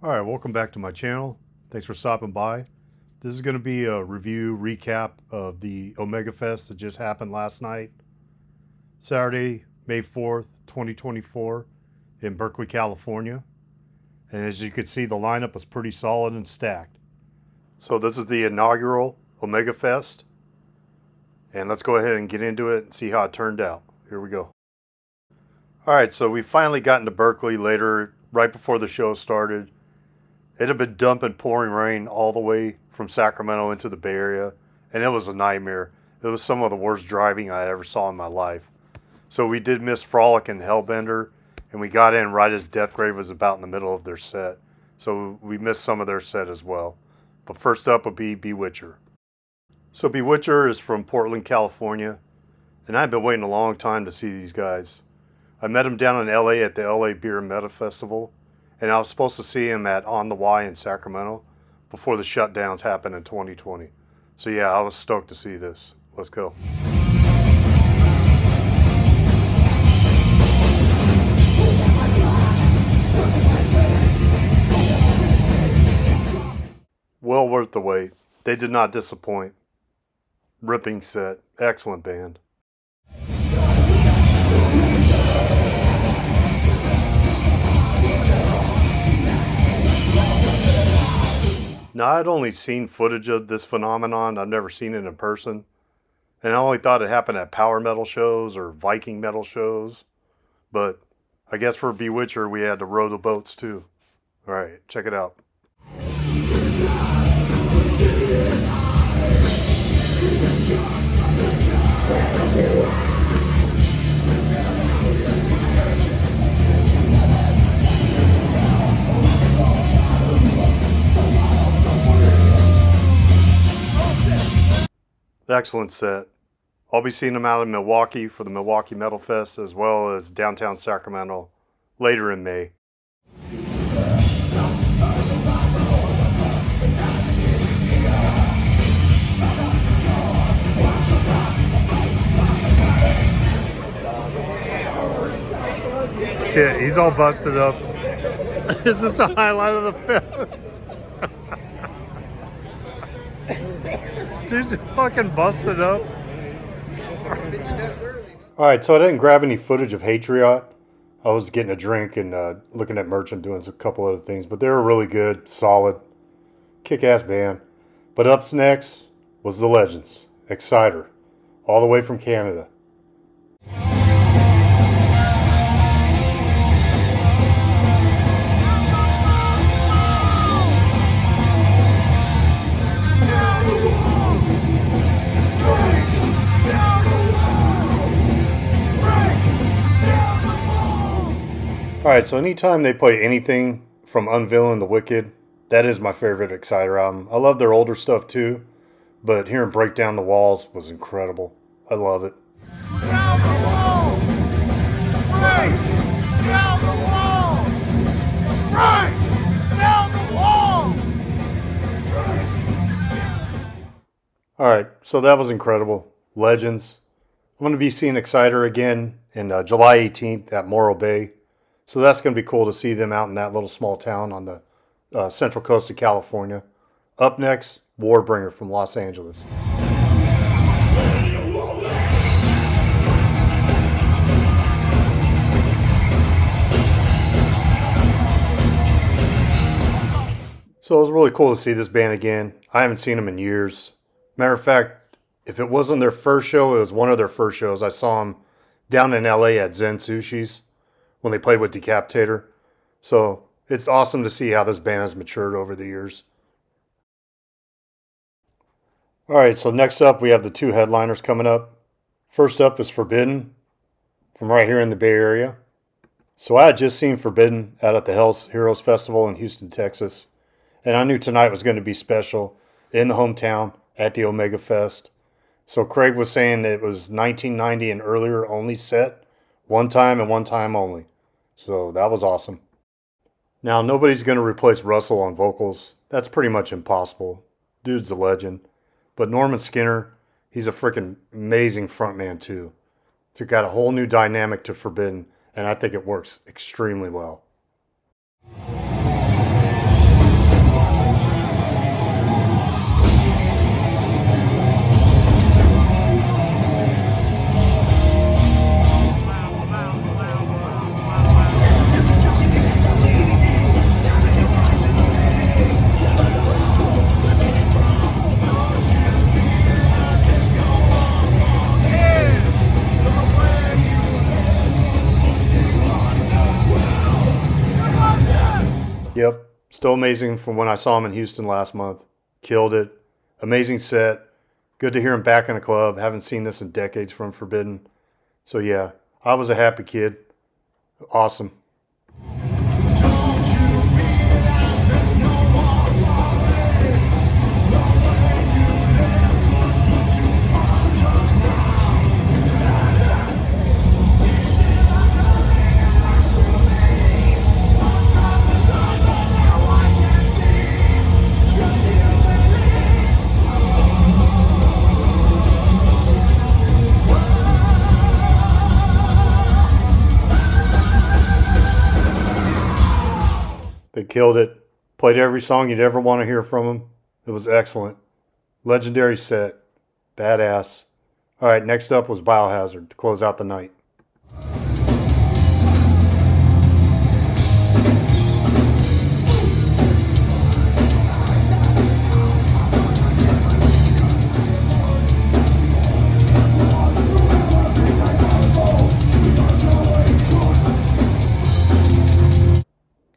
Alright, welcome back to my channel. Thanks for stopping by. This is going to be a review recap of the Omega Fest that just happened last night. Saturday, May 4th, 2024 in Berkeley, California. And as you can see, the lineup was pretty solid and stacked. So this is the inaugural Omega Fest. And let's go ahead and get into it and see how it turned out. Here we go. Alright, so we finally got into Berkeley later, right before the show started. It had been dumping pouring rain all the way from Sacramento into the Bay Area, and it was a nightmare. It was some of the worst driving I ever saw in my life. So we did miss Frolic and Hellbender, and we got in right as Deathgrave was about in the middle of their set. So we missed some of their set as well. But first up would be Bewitcher. So Bewitcher is from Portland, California, and I've been waiting a long time to see these guys. I met them down in LA at the LA Beer and Meta Festival, and I was supposed to see him at On the Y in Sacramento before the shutdowns happened in 2020. So yeah, I was stoked to see this. Let's go. Well worth the wait. They did not disappoint. Ripping set. Excellent band. Now, I'd only seen footage of this phenomenon. I've never seen it in person. And I only thought it happened at power metal shows or Viking metal shows. But I guess for Bewitcher, we had to row the boats too. Alright, check it out. Excellent set. I'll be seeing them out in Milwaukee for the Milwaukee Metal Fest as well as downtown Sacramento later in May. Shit, he's all busted up. Is this a highlight of the fest? Dude's fucking busted up. Alright, so I didn't grab any footage of Hatriot. I was getting a drink and looking at merch and doing a couple other things, but they were really good, solid, kick-ass band. But up next was the Legends, Exciter, all the way from Canada. Alright, so anytime they play anything from Unveiling the Wicked, that is my favorite Exciter album. I love their older stuff too, but hearing Break Down the Walls was incredible. I love it. Down the walls! Break down the walls! Break down the walls! Alright, so that was incredible. Legends. I'm going to be seeing Exciter again in July 18th at Morro Bay. So that's going to be cool to see them out in that little small town on the central coast of California. Up next, Warbringer from Los Angeles. So it was really cool to see this band again. I haven't seen them in years. Matter of fact, if it wasn't their first show, it was one of their first shows. I saw them down in LA at Zen Sushi's when they played with Decapitator. So it's awesome to see how this band has matured over the years. Alright, so next up we have the two headliners coming up. First up is Forbidden from right here in the Bay Area. So I had just seen Forbidden out at the Hell's Heroes Festival in Houston, Texas. And I knew tonight was going to be special in the hometown at the Omega Fest. So Craig was saying that it was 1990 and earlier only set. One time and one time only. So that was awesome. Now, nobody's going to replace Russell on vocals. That's pretty much impossible. Dude's a legend. But Norman Skinner, he's a freaking amazing frontman too. It's got a whole new dynamic to Forbidden, and I think it works extremely well. Yep, still amazing from when I saw him in Houston last month. Killed it. Amazing set. Good to hear him back in the club. Haven't seen this in decades from Forbidden. So yeah, I was a happy kid. Awesome. They killed it. Played every song you'd ever want to hear from them. It was excellent. Legendary set. Badass. All right, next up was Biohazard to close out the night.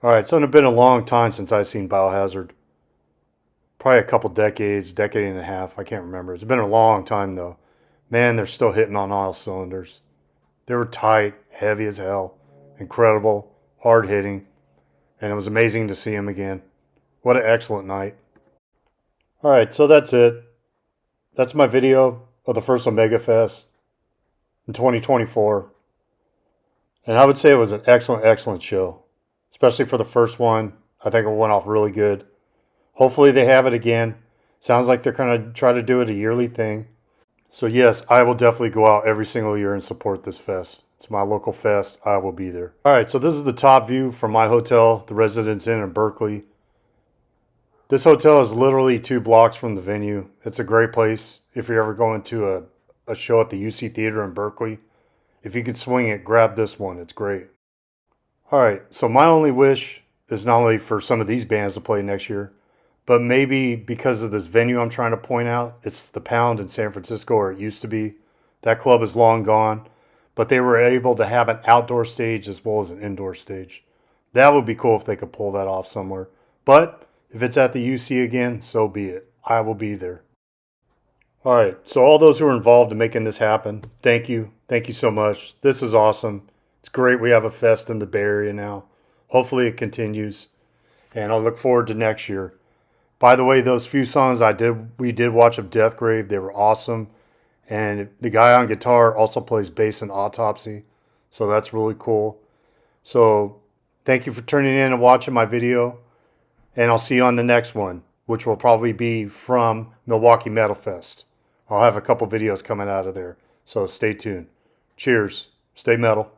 All right, so it's been a long time since I've seen Biohazard. Probably a couple decades, decade and a half. I can't remember. It's been a long time though. Man, they're still hitting on all cylinders. They were tight, heavy as hell, incredible, hard hitting, and it was amazing to see them again. What an excellent night. All right, so that's it. That's my video of the first Omega Fest in 2024. And I would say it was an excellent, excellent show. Especially for the first one. I think it went off really good. Hopefully they have it again. Sounds like they're going to try to do it a yearly thing. So yes, I will definitely go out every single year and support this fest. It's my local fest. I will be there. All right, so this is the top view from my hotel, the Residence Inn in Berkley. This hotel is literally 2 blocks from the venue. It's a great place if you're ever going to a show at the UC Theater in Berkeley. If you can swing it, grab this one. It's great. All right, so my only wish is not only for some of these bands to play next year, but maybe because of this venue I'm trying to point out, it's the Pound in San Francisco, or it used to be. That club is long gone, but they were able to have an outdoor stage as well as an indoor stage. That would be cool if they could pull that off somewhere. But if it's at the UC again, so be it. I will be there. All right, so all those who are involved in making this happen, thank you. Thank you so much. This is awesome. It's great we have a fest in the Bay Area now. Hopefully it continues, and I'll look forward to next year. By the way, those few songs we did watch of Deathgrave, they were awesome. And the guy on guitar also plays bass in Autopsy, so that's really cool. So thank you for turning in and watching my video, and I'll see you on the next one, which will probably be from Milwaukee Metal Fest. I'll have a couple videos coming out of there, so stay tuned. Cheers. Stay metal.